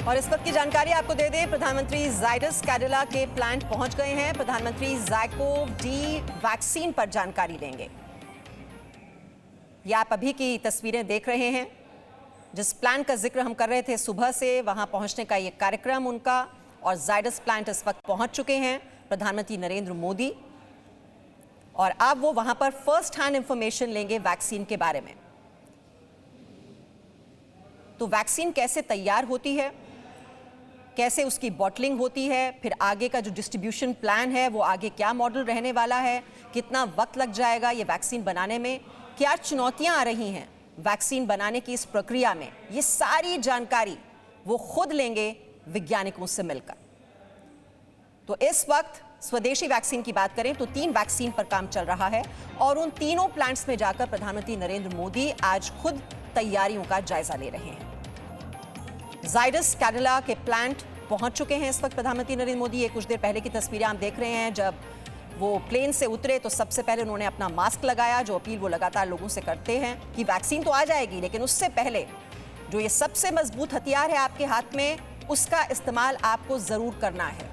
और इस वक्त की जानकारी आपको दे दें, प्रधानमंत्री जाइडस कैडिला के प्लांट पहुंच गए हैं। प्रधानमंत्री ज़ाइकोव डी वैक्सीन पर जानकारी लेंगे। ये आप अभी की तस्वीरें देख रहे हैं। जिस प्लांट का जिक्र हम कर रहे थे सुबह से, वहां पहुंचने का ये कार्यक्रम उनका, और जाइडस प्लांट इस वक्त पहुंच चुके हैं प्रधानमंत्री नरेंद्र मोदी, और अब वो वहां पर फर्स्ट हैंड इंफॉर्मेशन लेंगे वैक्सीन के बारे में। तो वैक्सीन कैसे तैयार होती है, कैसे उसकी बॉटलिंग होती है, फिर आगे का जो डिस्ट्रीब्यूशन प्लान है वो आगे क्या मॉडल रहने वाला है, कितना वक्त लग जाएगा ये वैक्सीन बनाने में, क्या चुनौतियां आ रही हैं वैक्सीन बनाने की इस प्रक्रिया में, ये सारी जानकारी वो खुद लेंगे वैज्ञानिकों से मिलकर। तो इस वक्त स्वदेशी वैक्सीन की बात करें तो 3 वैक्सीन पर काम चल रहा है, और उन तीनों प्लांट्स में जाकर प्रधानमंत्री नरेंद्र मोदी आज खुद तैयारियों का जायजा ले रहे हैं। जाइडस कैडिला के प्लांट पहुंच चुके हैं इस वक्त प्रधानमंत्री नरेंद्र मोदी। ये कुछ देर पहले की तस्वीरें आप देख रहे हैं। जब वो प्लेन से उतरे तो सबसे पहले उन्होंने अपना मास्क लगाया, जो अपील वो लगातार लोगों से करते हैं कि वैक्सीन तो आ जाएगी, लेकिन उससे पहले जो ये सबसे मजबूत हथियार है आपके हाथ में, उसका इस्तेमाल आपको जरूर करना है।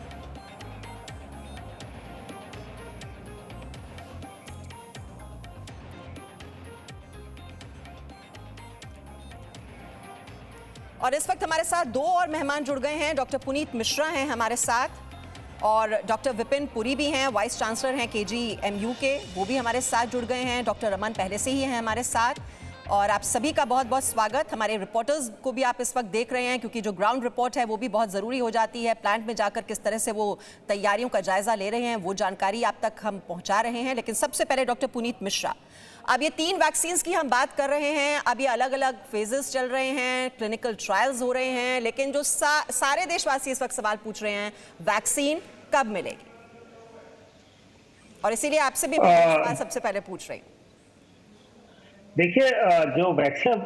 और इस वक्त हमारे साथ 2 और मेहमान जुड़ गए हैं। डॉक्टर पुनीत मिश्रा हैं हमारे साथ, और डॉक्टर विपिन पुरी भी हैं, वाइस चांसलर हैं KGMU के, वो भी हमारे साथ जुड़ गए हैं। डॉक्टर रमन पहले से ही हैं हमारे साथ, और आप सभी का बहुत बहुत स्वागत। हमारे रिपोर्टर्स को भी आप इस वक्त देख रहे हैं, क्योंकि जो ग्राउंड रिपोर्ट है वो भी बहुत ज़रूरी हो जाती है। प्लांट में जाकर किस तरह से वो तैयारियों का जायजा ले रहे हैं, वो जानकारी आप तक हम पहुँचा रहे हैं। लेकिन सबसे पहले डॉक्टर पुनीत मिश्रा, अब ये 3 वैक्सीन्स की हम बात कर रहे हैं, अब ये अलग अलग फेजेस चल रहे हैं, क्लिनिकल ट्रायल्स हो रहे हैं, लेकिन जो सारे देशवासी इस वक्त सवाल पूछ रहे हैं, वैक्सीन कब मिलेगी? और इसीलिए आपसे भी मैं सवाल सबसे पहले पूछ रही हूँ। देखिए, जो वैक्सीन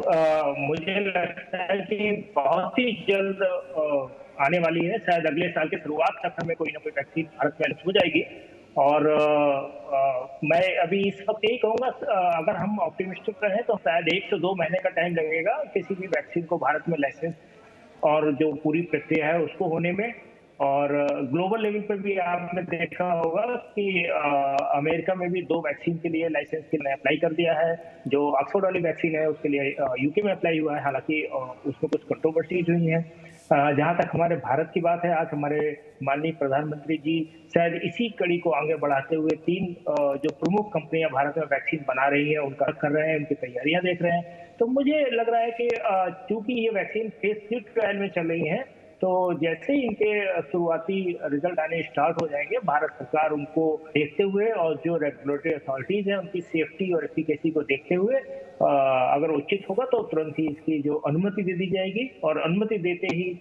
मुझे लगता है कि बहुत ही जल्द आने वाली है। शायद अगले साल के शुरुआत तक हमें कोई ना कोई वैक्सीन भारत में हो जाएगी। और मैं अभी इस वक्त यही कहूँगा, अगर हम ऑप्टिमिस्टिक रहें तो शायद 1 से 2 महीने का टाइम लगेगा किसी भी वैक्सीन को भारत में लाइसेंस और जो पूरी प्रक्रिया है उसको होने में। और ग्लोबल लेवल पर भी आपने देखा होगा कि अमेरिका में भी 2 वैक्सीन के लिए लाइसेंस के लिए अप्लाई कर दिया है। जो ऑक्सफोर्ड वाली वैक्सीन है उसके लिए यूके में अप्लाई हुआ है, हालांकि उसमें कुछ कंट्रोवर्सीज हुई हैं। जहां तक हमारे भारत की बात है, आज हमारे माननीय प्रधानमंत्री जी शायद इसी कड़ी को आगे बढ़ाते हुए 3 जो प्रमुख कंपनियां भारत में वैक्सीन बना रही हैं उनका कर रहे हैं, उनकी तैयारियां देख रहे हैं। तो मुझे लग रहा है कि चूंकि ये वैक्सीन फेज 3 ट्रायल में चल रही है, तो जैसे ही इनके शुरुआती रिजल्ट आने स्टार्ट हो जाएंगे, भारत सरकार उनको देखते हुए और जो रेगुलेटरी अथॉरिटीज हैं उनकी सेफ्टी और एफिकेसी को देखते हुए अगर उचित होगा तो तुरंत ही इसकी जो अनुमति दे दी जाएगी, और अनुमति देते ही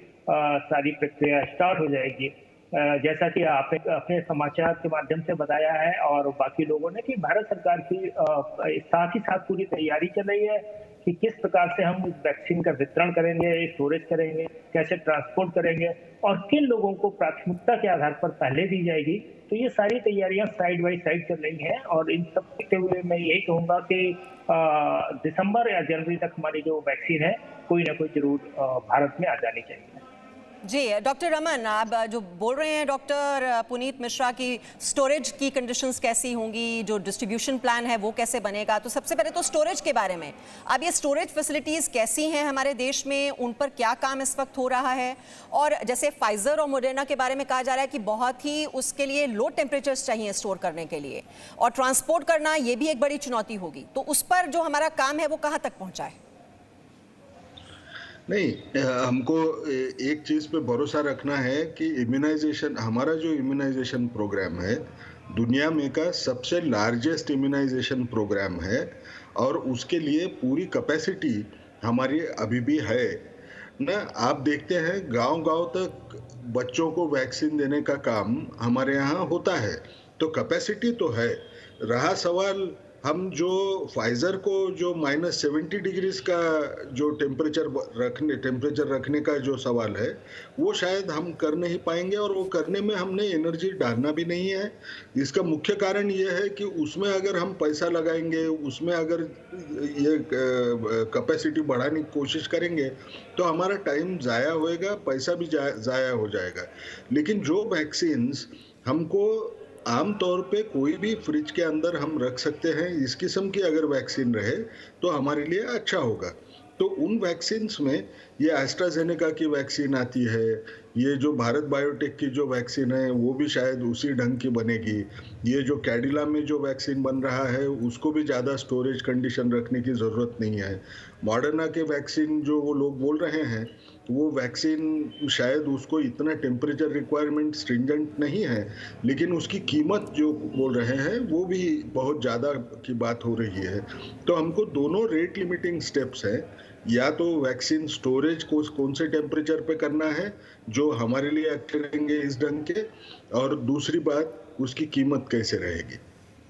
सारी प्रक्रिया स्टार्ट हो जाएगी। जैसा कि आपने अपने समाचार के माध्यम से बताया है और बाकी लोगों ने, कि भारत सरकार की साथ ही साथ पूरी तैयारी चल रही है कि किस प्रकार से हम इस वैक्सीन का वितरण करेंगे, स्टोरेज करेंगे, कैसे ट्रांसपोर्ट करेंगे और किन लोगों को प्राथमिकता के आधार पर पहले दी जाएगी। तो ये सारी तैयारियां साइड बाय साइड चल रही हैं, और इन सब देखते हुए मैं यही कहूँगा कि दिसंबर या जनवरी तक हमारी जो वैक्सीन है कोई ना कोई जरूर भारत में आ जानी चाहिए। जी डॉक्टर रमन, आप जो बोल रहे हैं डॉक्टर पुनीत मिश्रा की स्टोरेज की कंडीशंस कैसी होंगी, जो डिस्ट्रीब्यूशन प्लान है वो कैसे बनेगा, तो सबसे पहले तो स्टोरेज के बारे में, अब ये स्टोरेज फैसिलिटीज़ कैसी हैं हमारे देश में, उन पर क्या काम इस वक्त हो रहा है? और जैसे फाइजर और मोडर्ना के बारे में कहा जा रहा है कि बहुत ही उसके लिए लो टेम्परेचर्स चाहिए स्टोर करने के लिए, और ट्रांसपोर्ट करना ये भी एक बड़ी चुनौती होगी, तो उस पर जो हमारा काम है वो कहाँ तक पहुँचा है? नहीं, हमको एक चीज़ पे भरोसा रखना है कि इम्यूनाइजेशन, हमारा जो इम्यूनाइजेशन प्रोग्राम है दुनिया में का सबसे लार्जेस्ट इम्यूनाइजेशन प्रोग्राम है, और उसके लिए पूरी कैपेसिटी हमारी अभी भी है ना। आप देखते हैं गांव-गांव तक बच्चों को वैक्सीन देने का काम हमारे यहाँ होता है, तो कैपेसिटी तो है। रहा सवाल हम जो फाइजर को जो -70 डिग्रीज का जो टेम्परेचर रखने का जो सवाल है, वो शायद हम कर नहीं पाएंगे, और वो करने में हमने एनर्जी डालना भी नहीं है। इसका मुख्य कारण ये है कि उसमें अगर हम पैसा लगाएंगे, उसमें अगर ये कैपेसिटी बढ़ाने की कोशिश करेंगे, तो हमारा टाइम ज़ाया होएगा, पैसा भी ज़ाया हो जाएगा। लेकिन जो वैक्सीन्स हमको आम तौर पे कोई भी फ्रिज के अंदर हम रख सकते हैं, इस किस्म की अगर वैक्सीन रहे तो हमारे लिए अच्छा होगा। तो उन वैक्सीन्स में ये एस्ट्राजेनेका की वैक्सीन आती है, ये जो भारत बायोटेक की जो वैक्सीन है वो भी शायद उसी ढंग की बनेगी। ये जो कैडिला में जो वैक्सीन बन रहा है उसको भी ज़्यादा स्टोरेज कंडीशन रखने की ज़रूरत नहीं है। मॉडर्ना के वैक्सीन जो वो लोग बोल रहे हैं, वो वैक्सीन शायद उसको इतना टेम्परेचर रिक्वायरमेंट स्ट्रिंजेंट नहीं है, लेकिन उसकी कीमत जो बोल रहे हैं वो भी बहुत ज़्यादा की बात हो रही है। तो हमको दोनों रेट लिमिटिंग स्टेप्स हैं, या तो वैक्सीन स्टोरेज को कौन से टेम्परेचर पे करना है जो हमारे लिए अच्छे रहेंगे इस ढंग के, और दूसरी बात उसकी कीमत कैसे रहेगी।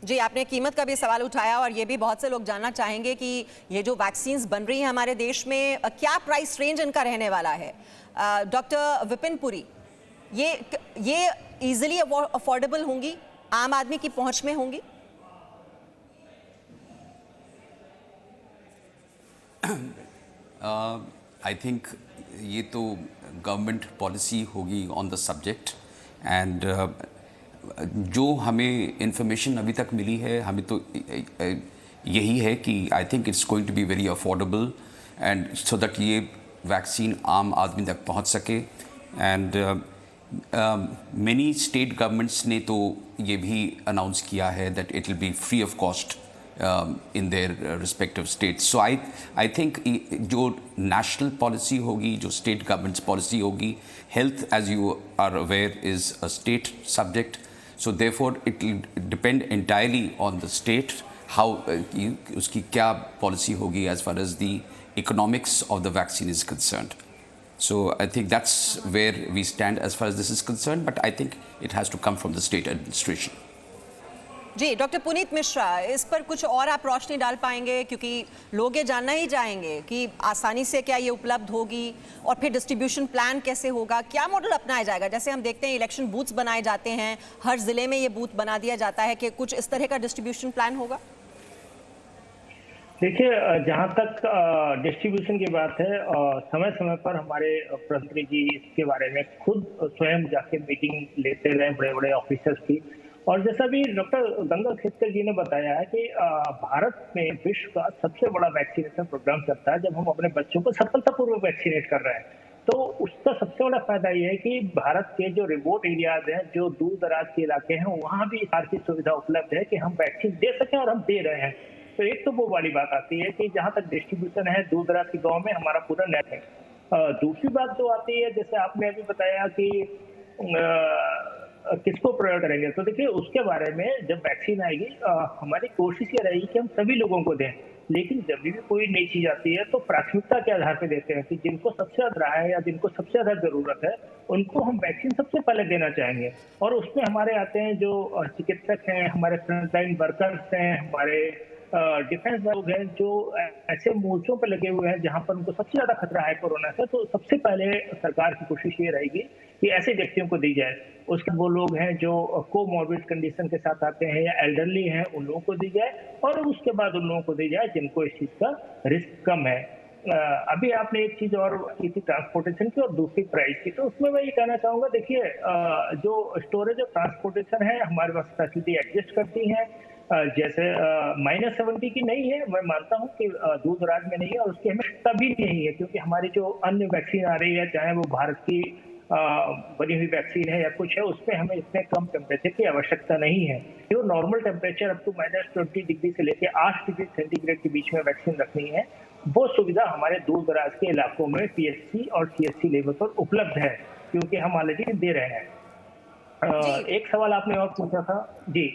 जी, आपने कीमत का भी सवाल उठाया और ये भी बहुत से लोग जानना चाहेंगे कि ये जो वैक्सीन्स बन रही हैं हमारे देश में, क्या प्राइस रेंज इनका रहने वाला है। डॉक्टर विपिन पुरी, ये इजीली अफोर्डेबल होंगी, आम आदमी की पहुंच में होंगी? आई थिंक ये तो गवर्नमेंट पॉलिसी होगी ऑन द सब्जेक्ट, एंड जो हमें इंफॉर्मेशन अभी तक मिली है, हमें तो यही है कि I think it's going to be very affordable, and so that ये वैक्सीन आम आदमी तक पहुंच सके। एंड मेनी स्टेट गवर्नमेंट्स ने तो ये भी अनाउंस किया है that it will be free of cost in their respective states. So I think जो national policy होगी, जो state government's policy होगी, health as you are aware is a state subject, so therefore it will depend entirely on the state how उसकी क्या policy होगी as far as the economics of the vaccine is concerned. So I think that's where we stand as far as this is concerned, but I think it has to come from the state administration. जी, doctor Puneet Mishra, इस पर कुछ और आप रोशनी डाल पाएंगे, क्योंकि लोग ये जानना ही चाहेंगे कि आसानी से क्या ये उपलब्ध होगी और फिर डिस्ट्रीब्यूशन प्लान कैसे होगा, क्या मॉडल अपनाया जाएगा। जैसे हम देखते हैं इलेक्शन बूथ्स बनाए जाते हैं, हर जिले में ये बूथ बना दिया जाता है, कि कुछ इस तरह का डिस्ट्रीब्यूशन प्लान होगा? देखिए, जहाँ तक डिस्ट्रीब्यूशन की बात है, समय समय पर हमारे प्रधानमंत्री जी इसके बारे में खुद स्वयं जाके मीटिंग लेते रहे बड़े बड़े ऑफिसर्स की। और जैसा भी डॉक्टर गंगा खेतकर जी ने बताया है कि भारत में विश्व का सबसे बड़ा वैक्सीनेशन प्रोग्राम चलता है, जब हम अपने बच्चों को सफलतापूर्वक वैक्सीनेट कर रहे हैं। तो उसका सबसे बड़ा फायदा ये है कि भारत के जो रिमोट एरियाज हैं, जो दूर दराज के इलाके हैं, वहाँ भी इस प्रकार की सुविधा उपलब्ध है कि हम वैक्सीन दे सकें, और हम दे रहे हैं। तो एक तो वो वाली बात आती है कि जहाँ तक डिस्ट्रीब्यूशन है, दूर दराज के गाँव में हमारा पूरा नेट है। दूसरी बात जो आती है, जैसे आपने अभी बताया कि किसको प्रयोग करेंगे, तो देखिए उसके बारे में जब वैक्सीन आएगी, हमारी कोशिश ये रहेगी कि हम सभी लोगों को दें। लेकिन जब भी कोई नई चीज आती है तो प्राथमिकता के आधार पर देते हैं कि जिनको सबसे ज्यादा है या जिनको सबसे ज्यादा जरूरत है, उनको हम वैक्सीन सबसे पहले देना चाहेंगे। और उसमें हमारे आते हैं जो चिकित्सक हैं, हमारे फ्रंटलाइन वर्कर्स हैं, हमारे डिफेंस लोग हैं, जो ऐसे मोर्चों पर लगे हुए हैं जहां पर उनको सबसे ज्यादा खतरा है कोरोना से। तो सबसे पहले सरकार की कोशिश ये रहेगी कि ऐसे व्यक्तियों को दी जाए। उसके वो लोग हैं जो कोमॉर्बिड कंडीशन के साथ आते हैं या एल्डरली हैं, उन लोगों को दी जाए, और उसके बाद उन लोगों को दी जाए जिनको इस चीज का रिस्क कम है। अभी आपने एक चीज और की थी ट्रांसपोर्टेशन की और दूसरी प्राइस की, तो उसमें मैं ये कहना चाहूंगा, देखिए जो स्टोरेज और ट्रांसपोर्टेशन है, हमारे पास फैसिलिटी एडजस्ट करती है। जैसे -70 की नहीं है, मैं मानता हूं कि दूर दराज में नहीं है, और उसकी हमें तभी नहीं है क्योंकि हमारी जो अन्य वैक्सीन आ रही है, चाहे वो भारत की बनी हुई वैक्सीन है या कुछ है, उसमें हमें इतने कम टेम्परेचर की आवश्यकता नहीं है। जो normal temperature up to -20 degree से लेकर 8 डिग्री सेंटीग्रेड के बीच में वैक्सीन रखनी है, वो सुविधा हमारे दूर दराज के इलाकों में PSC और CSC लेवल पर उपलब्ध है, क्योंकि हम ऑलरेडी दे रहे हैं। एक सवाल आपने और पूछा था जी।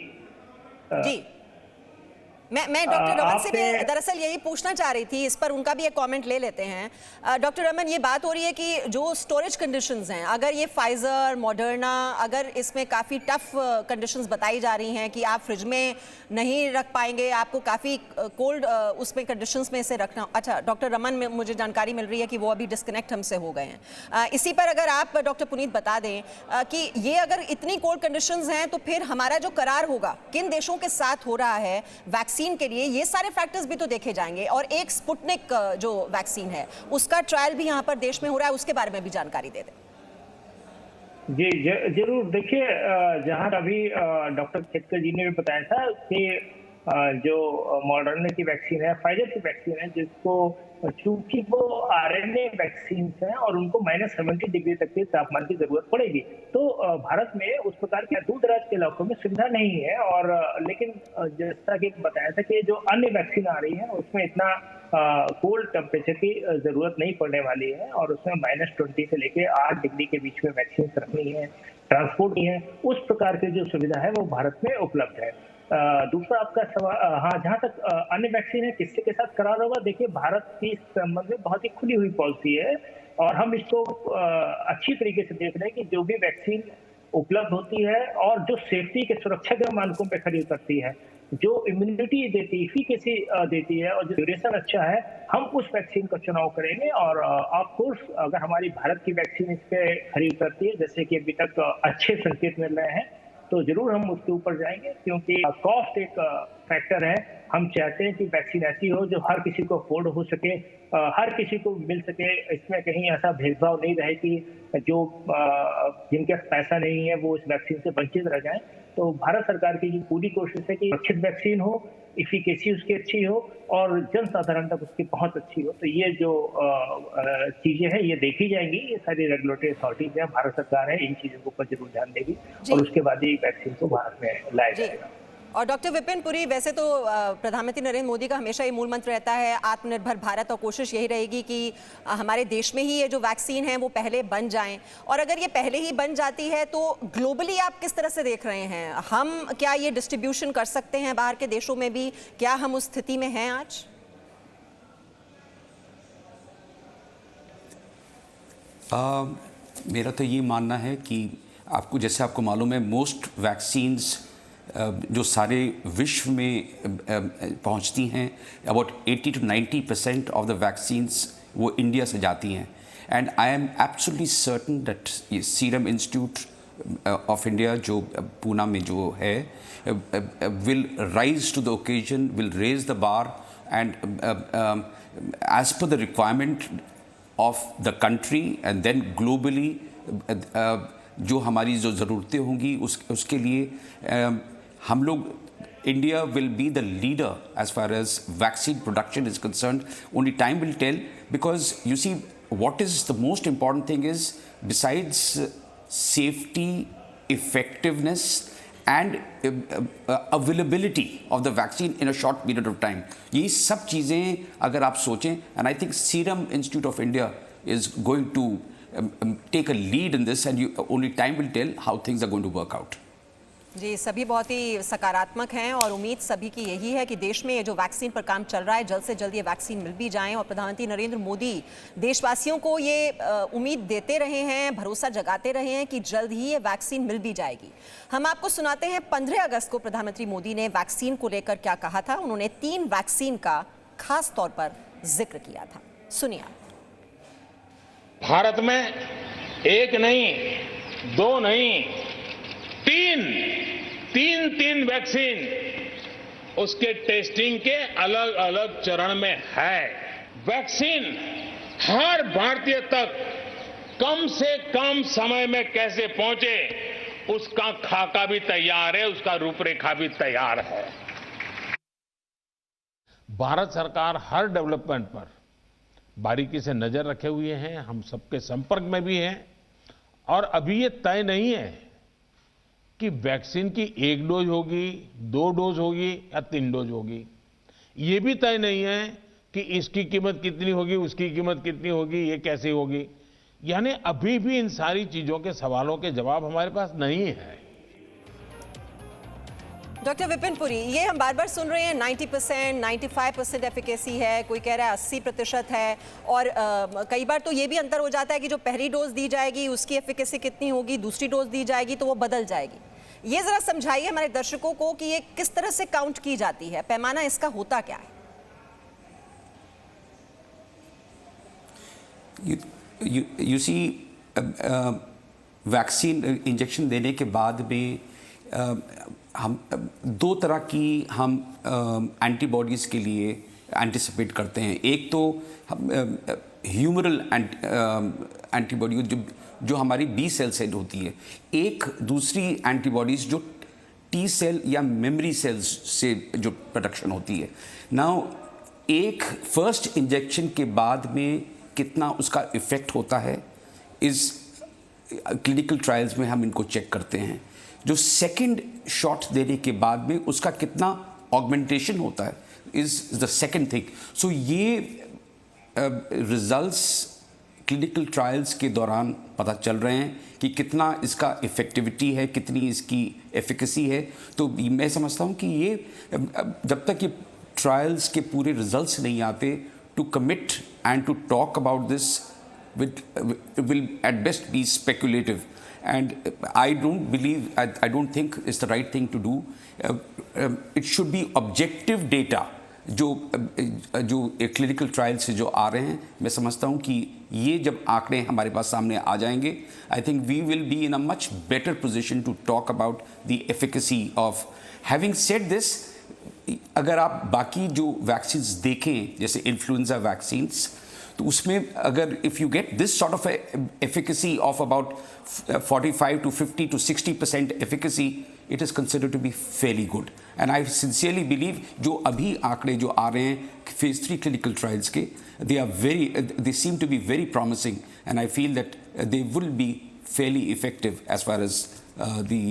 मैं डॉक्टर रमन से भी आपने दरअसल यही पूछना चाह रही थी, इस पर उनका भी एक कमेंट ले लेते हैं। डॉक्टर रमन, ये बात हो रही है कि जो स्टोरेज कंडीशंस हैं, अगर ये फाइजर, मॉडर्ना, अगर इसमें काफ़ी टफ कंडीशंस बताई जा रही हैं कि आप फ्रिज में नहीं रख पाएंगे, आपको काफ़ी कोल्ड उसमें कंडीशंस में इसे रखना। अच्छा, डॉक्टर रमन, मुझे जानकारी मिल रही है कि वो अभी डिस्कनेक्ट हमसे हो गए हैं। इसी पर अगर आप डॉक्टर पुनीत बता दें कि ये अगर इतनी कोल्ड कंडीशंस हैं तो फिर हमारा जो करार होगा किन देशों के साथ हो रहा है वैक्सीन के लिए, ये सारे फैक्टर्स भी तो देखे जाएंगे। और एक स्पुतनिक जो वैक्सीन है उसका ट्रायल भी यहाँ पर देश में हो रहा है, उसके बारे में भी जानकारी दे दें। जी जरूर। देखिए, जहां अभी डॉक्टर खेतकर जी ने भी बताया था कि जो मॉडर्ना की वैक्सीन है, फाइजर की वैक्सीन है, जिसको चूंकि वो आरएनए वैक्सीन हैं और उनको -70 डिग्री तक के तापमान की जरूरत पड़ेगी, तो भारत में उस प्रकार के दूर दराज के इलाकों में सुविधा नहीं है। और लेकिन जैसा कि बताया था कि जो अन्य वैक्सीन आ रही है उसमें इतना कोल्ड टेम्परेचर की जरूरत नहीं पड़ने वाली है, और उसमें -20 से लेके 8 डिग्री के बीच में वैक्सीन रखनी है, ट्रांसपोर्ट नहीं है, उस प्रकार की जो सुविधा है वो भारत में उपलब्ध है। दूसरा आपका सवाल, हाँ, जहां तक अन्य वैक्सीन है किससे के साथ करार होगा, देखिए भारत की इस संबंध में बहुत ही खुली हुई पॉलिसी है और हम इसको अच्छी तरीके से देख रहे हैं कि जो भी वैक्सीन उपलब्ध होती है और जो सेफ्टी के सुरक्षा के मानकों पे खरी उतरती है, जो इम्यूनिटी देती, इफिकेसी देती है और जो ड्यूरेशन अच्छा है, हम उस वैक्सीन का चुनाव करेंगे। और ऑफ कोर्स अगर हमारी भारत की वैक्सीन इस पे खरी उतरती है, जैसे कि अभी तक अच्छे संकेत मिल रहे हैं, तो जरूर हम उसके ऊपर जाएंगे, क्योंकि कॉस्ट एक फैक्टर है। हम चाहते हैं कि वैक्सीन ऐसी हो जो हर किसी को अफोर्ड हो सके, हर किसी को मिल सके, इसमें कहीं ऐसा भेदभाव नहीं रहे कि जो जिनके पास पैसा नहीं है वो इस वैक्सीन से वंचित रह जाएं। तो भारत सरकार की ये पूरी कोशिश है कि सुरक्षित वैक्सीन हो, इफिकेसी उसकी अच्छी हो और जनसाधारण तक उसकी पहुंच अच्छी हो। तो ये जो चीजें हैं ये देखी जाएंगी, ये सारी रेगुलेटरी अथॉरिटीज है, भारत सरकार है, इन चीजों के ऊपर जरूर ध्यान देगी और उसके बाद ही वैक्सीन को भारत में लाया जाएगा। और डॉक्टर विपिन पुरी, वैसे तो प्रधानमंत्री नरेंद्र मोदी का हमेशा ये मूल मंत्र रहता है आत्मनिर्भर भारत, और कोशिश यही रहेगी कि हमारे देश में ही ये जो वैक्सीन है वो पहले बन जाएं। और अगर ये पहले ही बन जाती है तो ग्लोबली आप किस तरह से देख रहे हैं, हम क्या ये डिस्ट्रीब्यूशन कर सकते हैं बाहर के देशों में भी, क्या हम उस स्थिति में हैं आज? मेरा तो ये मानना है कि जैसे आपको मालूम है, मोस्ट वैक्सीन्स जो सारे विश्व में पहुंचती हैं, about 80 to 90% of the vaccines वो इंडिया से जाती हैं। And I am absolutely certain that serum institute of India जो पूना में जो है will rise to the occasion, will raise the bar, and as per the requirement of the country and then globally जो हमारी जो ज़रूरतें होंगी उसके लिए हम लोग, India will be the leader as far as vaccine production is concerned. Only time will tell, because you see what is the most important thing is, besides safety, effectiveness and availability of the vaccine in a short period of time, ये सब चीज़ें अगर आप सोचें, and I think Serum Institute of India is going to take a lead in this, and only time will tell how things are going to work out. जी, सभी बहुत ही सकारात्मक हैं और उम्मीद सभी की यही है कि देश में ये जो वैक्सीन पर काम चल रहा है जल्द से जल्द ये वैक्सीन मिल भी जाएं। और प्रधानमंत्री नरेंद्र मोदी देशवासियों को ये उम्मीद देते रहे हैं, भरोसा जगाते रहे हैं कि जल्द ही ये वैक्सीन मिल भी जाएगी। हम आपको सुनाते हैं 15 अगस्त को प्रधानमंत्री मोदी ने वैक्सीन को लेकर क्या कहा था। उन्होंने 3 वैक्सीन का खास तौर पर जिक्र किया था, सुनिए। भारत में एक नहीं, 2 नहीं, 3 वैक्सीन उसके टेस्टिंग के अलग अलग चरण में है। वैक्सीन हर भारतीय तक कम से कम समय में कैसे पहुंचे उसका खाका भी तैयार है, उसका रूपरेखा भी तैयार है। भारत सरकार हर डेवलपमेंट पर बारीकी से नजर रखे हुए हैं, हम सबके संपर्क में भी हैं। और अभी ये तय नहीं है कि वैक्सीन की 1 डोज होगी, 2 डोज होगी या 3 डोज होगी। ये भी तय नहीं है कि इसकी कीमत कितनी होगी, उसकी कीमत कितनी होगी, ये कैसे होगी। यानी अभी भी इन सारी चीजों के सवालों के जवाब हमारे पास नहीं है। डॉक्टर विपिन पुरी, ये हम बार बार सुन रहे हैं 90%, 95% एफिकेसी है, कोई कह रहा है 80% है, और कई बार तो ये भी अंतर हो जाता है कि जो पहली डोज दी जाएगी उसकी एफिकेसी कितनी होगी, दूसरी डोज दी जाएगी तो वो बदल जाएगी। ये जरा समझाइए हमारे दर्शकों को कि ये किस तरह से काउंट की जाती है, पैमाना इसका होता क्या है? You see, वैक्सीन इंजेक्शन देने के बाद में हम दो तरह की हम एंटीबॉडीज़ के लिए एंटिसिपेट करते हैं। एक तो ह्यूमरल एंटीबॉडी जो हमारी बी सेल से होती है, एक दूसरी एंटीबॉडीज़ जो टी सेल या मेमोरी सेल्स से जो प्रोडक्शन होती है। नाउ एक फर्स्ट इंजेक्शन के बाद में कितना उसका इफ़ेक्ट होता है इस क्लिनिकल ट्रायल्स में हम इनको चेक करते हैं। जो सेकंड शॉट देने के बाद में उसका कितना ऑगमेंटेशन होता है इज़ द सेकंड थिंग। सो ये रिजल्ट्स क्लिनिकल ट्रायल्स के दौरान पता चल रहे हैं कि कितना इसका इफ़ेक्टिविटी है, कितनी इसकी एफिकेसी है। तो मैं समझता हूँ कि ये जब तक ये ट्रायल्स के पूरे रिजल्ट्स नहीं आते, to commit and to talk about this will at best be speculative, and I don't think it's the right thing to do. It should be objective data जो क्लिनिकल ट्रायल से जो आ रहे हैं। मैं समझता हूँ कि ये जब आंकड़े हमारे पास सामने आ जाएंगे, I think we will be in a much better position to talk about the efficacy of. Having said this, अगर आप बाकी जो वैक्सीन्स देखें जैसे इन्फ्लुएंजा वैक्सीन्स, तो उसमें अगर if you get this sort of efficacy of about 45 to 50 to 60% efficacy, it is considered to be fairly good. And I sincerely believe जो अभी आंकड़े जो आ रहे हैं फेज 3 क्लिनिकल ट्रायल्स के, they seem to be very promising, and I feel that they will be fairly effective as far as the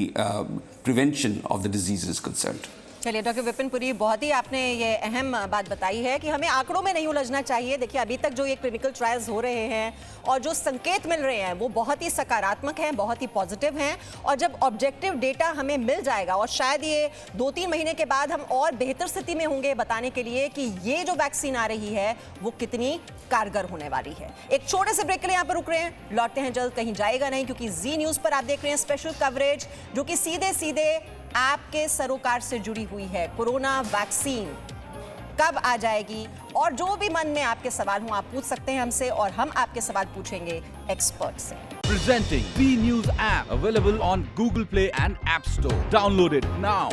prevention of the disease is concerned. चलिए doctor Vipin Puri, बहुत ही आपने ये अहम बात बताई है कि हमें आंकड़ों में नहीं उलझना चाहिए। देखिए अभी तक जो ये क्लिनिकल ट्रायल्स हो रहे हैं और जो संकेत मिल रहे हैं वो बहुत ही सकारात्मक हैं, बहुत ही पॉजिटिव हैं, और जब ऑब्जेक्टिव डेटा हमें मिल जाएगा और शायद ये 2-3 महीने के बाद हम और बेहतर स्थिति में होंगे बताने के लिए कि ये जो वैक्सीन आ रही है वो कितनी कारगर होने वाली है। एक छोटे से ब्रेक के लिए यहाँ पर रुक रहे हैं, लौटते हैं जल्द, कहीं जाएगा नहीं, क्योंकि जी न्यूज़ पर आप देख रहे हैं स्पेशल कवरेज जो कि सीधे सीधे आपके सरोकार से जुड़ी हुई है। कोरोना वैक्सीन कब आ जाएगी, और जो भी मन में आपके सवाल हो आप पूछ सकते हैं हमसे, और हम आपके सवाल पूछेंगे एक्सपर्ट से। Presenting the News app, available on Google Play and App Store. Download it now.